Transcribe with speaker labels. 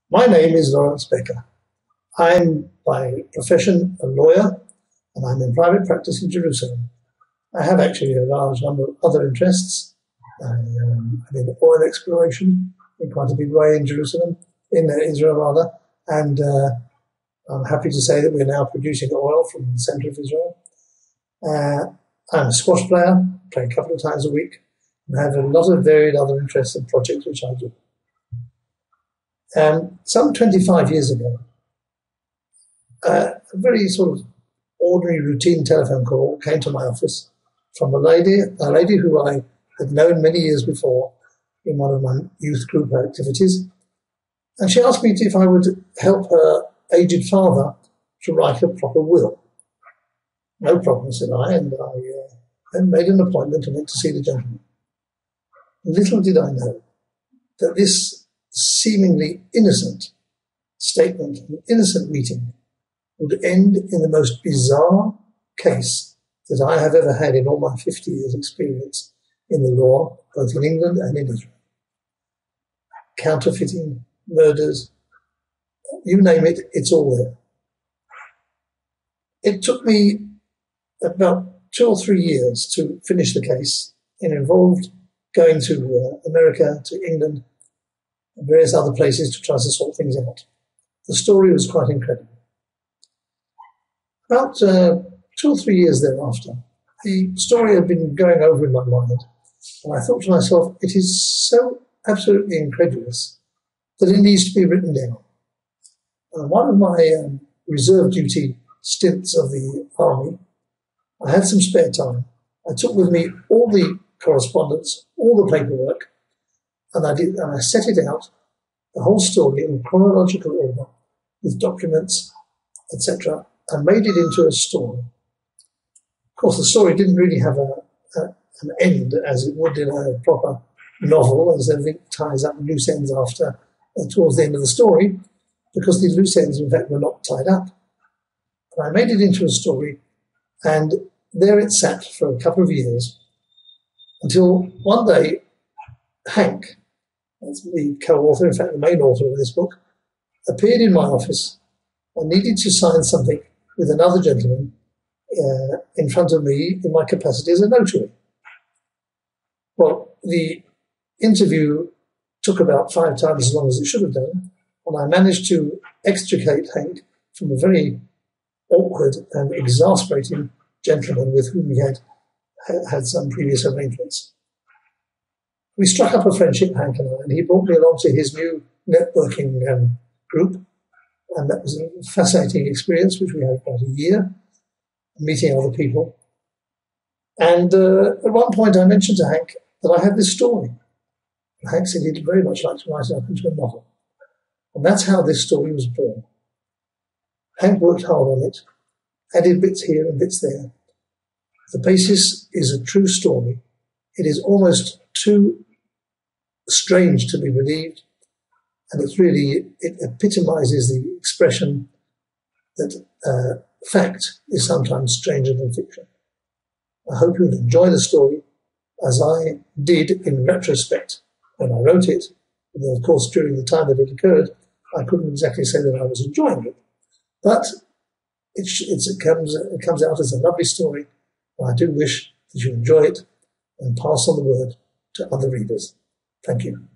Speaker 1: My name is Laurence Becker. I'm by profession a lawyer, and I'm in private practice in Jerusalem. I have actually a large number of other interests. I'm in oil exploration in quite a big way in Jerusalem, in Israel rather, and I'm happy to say that we're now producing oil from the centre of Israel. I'm a squash player, play a couple of times a week, and I have a lot of varied other interests and projects which I do. Some 25 years ago, a very sort of ordinary routine telephone call came to my office from a lady who I had known many years before in one of my youth group activities. And she asked me if I would help her aged father to write a proper will. No problem, said I, and I made an appointment and went to see the gentleman. Little did I know that this seemingly innocent statement, an innocent meeting, would end in the most bizarre case that I have ever had in all my 50 years' experience in the law, both in England and in Israel. Counterfeiting, murders, you name it, it's all there. It took me about 2 or 3 years to finish the case. It involved going to America, to England, and various other places to try to sort things out. The story was quite incredible. About 2 or 3 years thereafter, the story had been going over in my mind, and I thought to myself, it is so absolutely incredulous that it needs to be written down. One of my reserve duty stints of the army, I had some spare time. I took with me all the correspondence, all the paperwork, and I set it out, the whole story in chronological order, with documents, etc., and made it into a story. Of course, the story didn't really have an end, as it would in a proper novel, as everything ties up loose ends after, towards the end of the story, because the loose ends, in fact, were not tied up. And I made it into a story, and there it sat for a couple of years, until one day, Hank, that's the co-author, in fact the main author of this book, appeared in my office and needed to sign something with another gentleman in front of me in my capacity as a notary. Well, the interview took about 5 times as long as it should have done, and I managed to extricate Hank from a very awkward and exasperating gentleman with whom he had some previous arrangements. We struck up a friendship, Hank and I, and he brought me along to his new networking group, and that was a fascinating experience, which we had about a year, meeting other people. And at one point I mentioned to Hank that I had this story. And Hank said he'd very much like to write it up into a novel. And that's how this story was born. Hank worked hard on it, added bits here and bits there. The basis is a true story. It is almost too strange to be believed, and it epitomizes the expression that fact is sometimes stranger than fiction. I hope you'll enjoy the story, as I did in retrospect when I wrote it. And of course, during the time that it occurred, I couldn't exactly say that I was enjoying it. But it comes out as a lovely story, and I do wish that you enjoy it and pass on the word to other readers. Thank you.